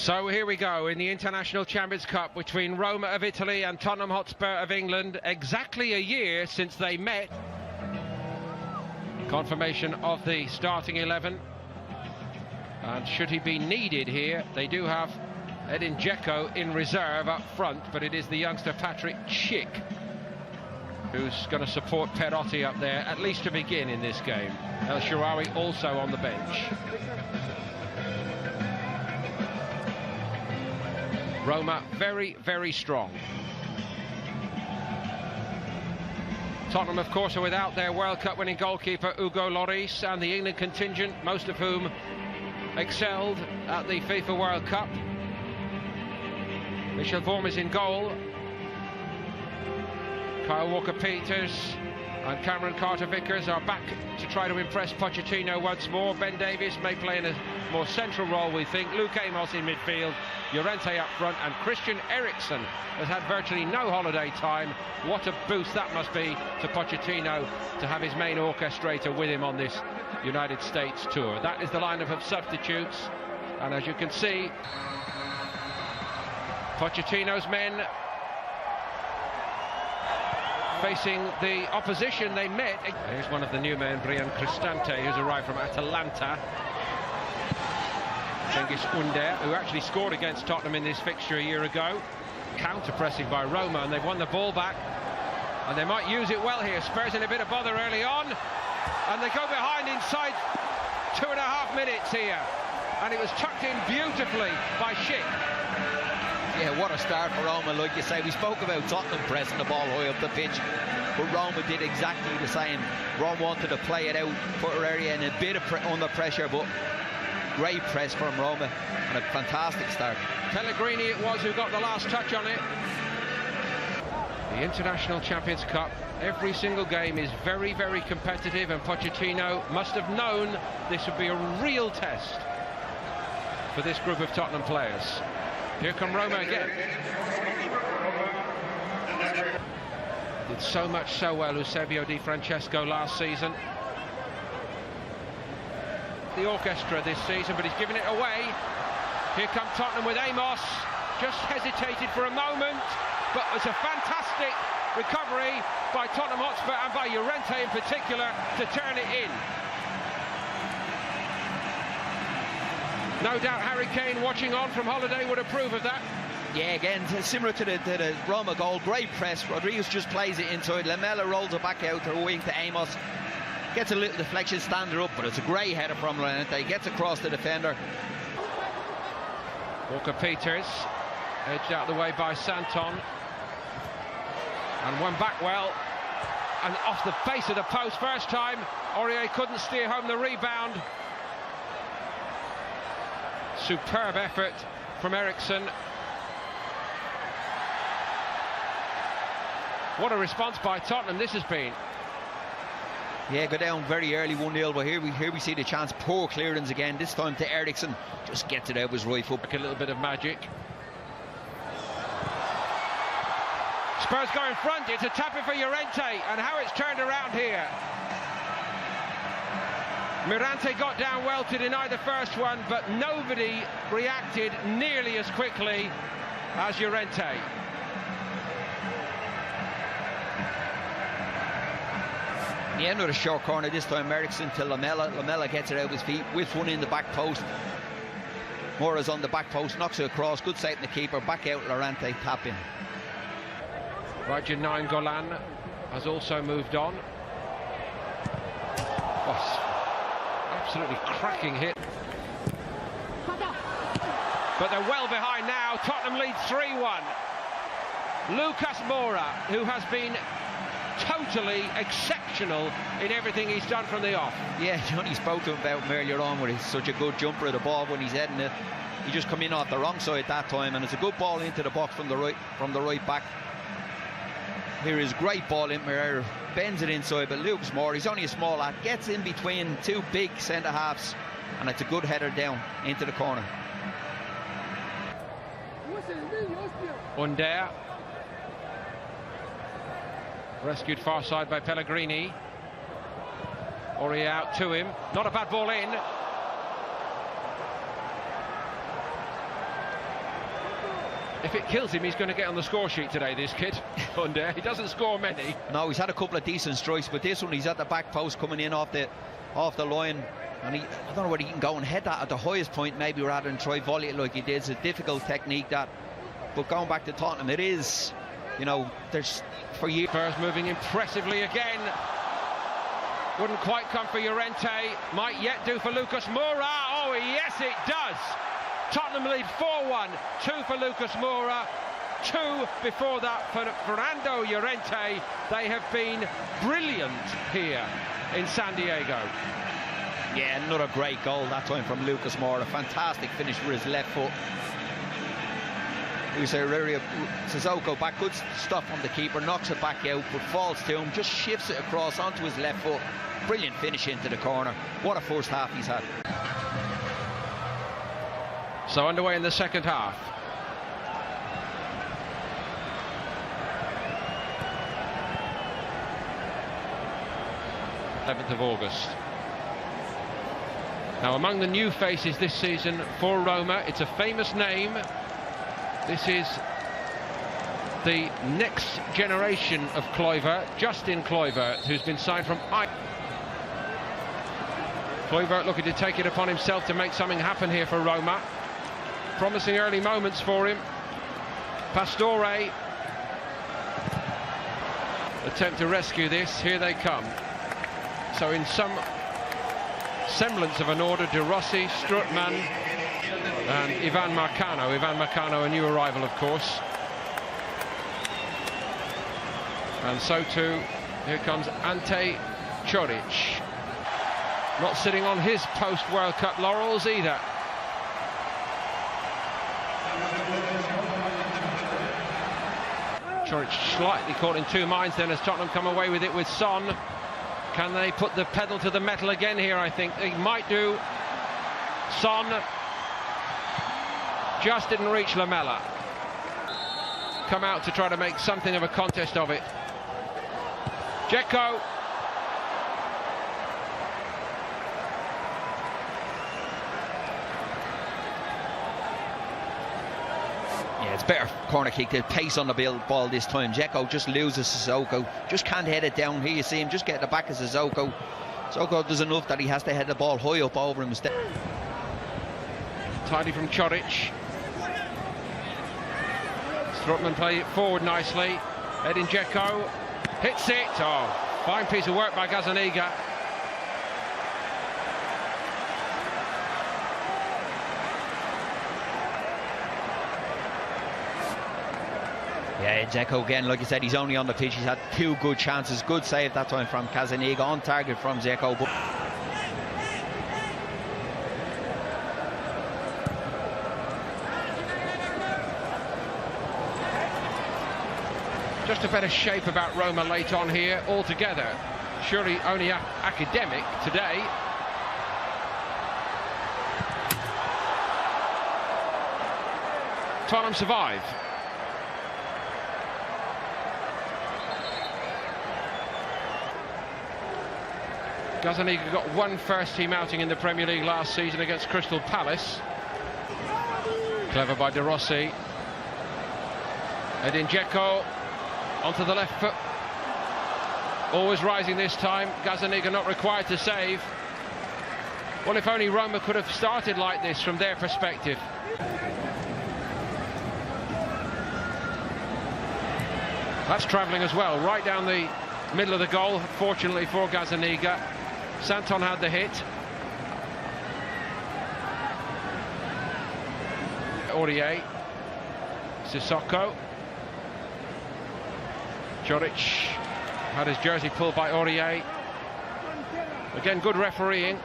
So here we go in the International Champions Cup between Roma of Italy and Tottenham Hotspur of England. Exactly a year since they met. Confirmation of the starting 11. And should he be needed here, they do have Edin Dzeko in reserve up front, but it is the youngster Patrick Schick who's going to support Perotti up there, at least to begin in this game. El Shaarawy also on the bench. Roma very, very strong. Tottenham, of course, are without their World Cup winning goalkeeper Hugo Lloris, and the England contingent, most of whom excelled at the FIFA World Cup. Michel Vorm is in goal. Kyle Walker-Peters and Cameron Carter-Vickers are back to try to impress Pochettino once more. Ben Davies may play in a more central role, we think. Luke Amos in midfield, Llorente up front, and Christian Eriksen has had virtually no holiday time. What a boost that must be to Pochettino to have his main orchestrator with him on this United States tour. That is the lineup of substitutes, and as you can see, Pochettino's men facing the opposition they met. Here's one of the new men, Brian Cristante, who's arrived from Atalanta. Cengiz Under, who actually scored against Tottenham in this fixture a year ago. Counter-pressing by Roma, and they've won the ball back. And they might use it well here. Spurs in a bit of bother early on. And they go behind inside 2.5 minutes here. And it was tucked in beautifully by Schick. Yeah, what a start for Roma, like you say. We spoke about Tottenham pressing the ball high up the pitch, but Roma did exactly the same. Roma wanted to play it out, put her area in a bit of under pressure, but great press from Roma and a fantastic start. Pellegrini it was who got the last touch on it. The International Champions Cup, every single game is very, very competitive, and Pochettino must have known this would be a real test for this group of Tottenham players. Here come Roma again. Did so much so well Eusebio Di Francesco last season. The orchestra this season, but he's given it away. Here come Tottenham with Amos. Just hesitated for a moment, but it's a fantastic recovery by Tottenham Hotspur and by Llorente in particular to turn it in. No doubt Harry Kane, watching on from holiday, would approve of that. Yeah, again, similar to the Roma goal. Great press. Rodriguez just plays it inside. Lamela rolls it back out to the wing to Amos. Gets a little deflection, stand up, but it's a great header from Llorente. Gets across the defender. Walker-Peters, edged out of the way by Santon. And one back well. And off the base of the post first time. Aurier couldn't steer home the rebound. Superb effort from Eriksen. What a response by Tottenham this has been. Yeah, go down very early 1-0, but here we see the chance. Poor clearance again, this time to Eriksen. Just gets it out with his right foot. A little bit of magic. Spurs go in front, it's a tap in for Llorente, and how it's turned around here. Mirante got down well to deny the first one, but nobody reacted nearly as quickly as Llorente. Yeah, another short corner this time. Eriksen to Lamela. Lamela gets it out of his feet, whips one in the back post. Mora's on the back post, knocks it across. Good sight in the keeper. Back out Llorente, tap in. Raja Nainggolan has also moved on. Absolutely cracking hit. But they're well behind now. Tottenham lead 3-1. Lucas Moura, who has been totally exceptional in everything he's done from the off. Yeah, Johnny spoke to him about him earlier on, where he's such a good jumper of the ball when he's heading it. He just come in off the wrong side that time, and it's a good ball into the box from the right back. Here is great ball in there, bends it inside, but Lucas Moura, he's only a small lad, gets in between two big centre halves, and it's a good header down into the corner. Under, rescued far side by Pellegrini. Aurier out to him, not a bad ball in. If it kills him, he's going to get on the score sheet today, this kid. Under. He doesn't score many. No, he's had a couple of decent strikes, but this one he's at the back post coming in off the line, and I don't know whether he can go and head that at the highest point maybe rather than try volley it like he did. It's a difficult technique that, but going back to Tottenham, it is, you know, there's for years. Spurs moving impressively again. Wouldn't quite come for Llorente, might yet do for Lucas Moura. Oh yes it does. Tottenham lead 4-1, 2 for Lucas Moura, 2 before that for Fernando Llorente. They have been brilliant here in San Diego. Yeah, another great goal that time from Lucas Moura. A fantastic finish with his left foot. Sissoko back, good stop from the keeper, knocks it back out, but falls to him, just shifts it across onto his left foot. Brilliant finish into the corner. What a first half he's had. So underway in the second half. August 11th. Now among the new faces this season for Roma, it's a famous name. This is the next generation of Kluivert, Justin Kluivert, who's been signed from Kluivert looking to take it upon himself to make something happen here for Roma. Promising early moments for him. Pastore attempt to rescue this. Here they come. So in some semblance of an order, De Rossi, Strootman and Ivan Marcano. Ivan Marcano, a new arrival, of course. And so too, here comes Ante Čorić. Not sitting on his post-World Cup laurels either. Čorić slightly caught in two minds then as Tottenham come away with it with Son. Can they put the pedal to the metal again here? I think they might do. Son just didn't reach Lamela. Come out to try to make something of a contest of it. Dzeko. Yeah, it's better corner kick. The pace on the ball this time. Dzeko just loses Sissoko. Just can't head it down. Here you see him just get the back of Sissoko. Sissoko does enough that he has to head the ball high up over him instead. Tidy from Čorić. Strootman played it forward nicely. Edin Dzeko hits it. Oh, fine piece of work by Gazzaniga. Yeah, Dzeko again, like you said, he's only on the pitch. He's had two good chances. Good save that time from Gazzaniga, on target from Dzeko. But just a better shape about Roma late on here altogether. Surely only academic today. Tottenham survive. Gazzaniga got one first-team outing in the Premier League last season against Crystal Palace. Clever by De Rossi. Edin Dzeko onto the left foot. Always rising this time. Gazzaniga not required to save. Well, if only Roma could have started like this from their perspective. That's travelling as well, right down the middle of the goal, fortunately for Gazzaniga. Santon had the hit. Aurier. Sissoko. Čorić had his jersey pulled by Aurier. Again, good refereeing.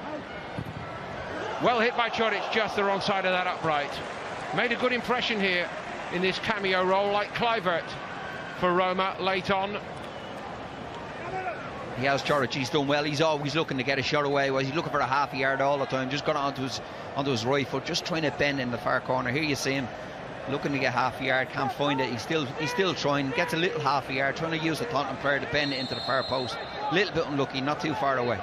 Well hit by Čorić, just the wrong side of that upright. Made a good impression here in this cameo role, like Kluivert for Roma late on. He has Čorić, he's done well. He's always looking to get a shot away. He's looking for a half a yard all the time. Just got onto his right foot, just trying to bend in the far corner. Here you see him looking to get half a yard, can't find it. He's still trying, gets a little half a yard, trying to use the Tottenham player to bend it into the far post. A little bit unlucky, not too far away.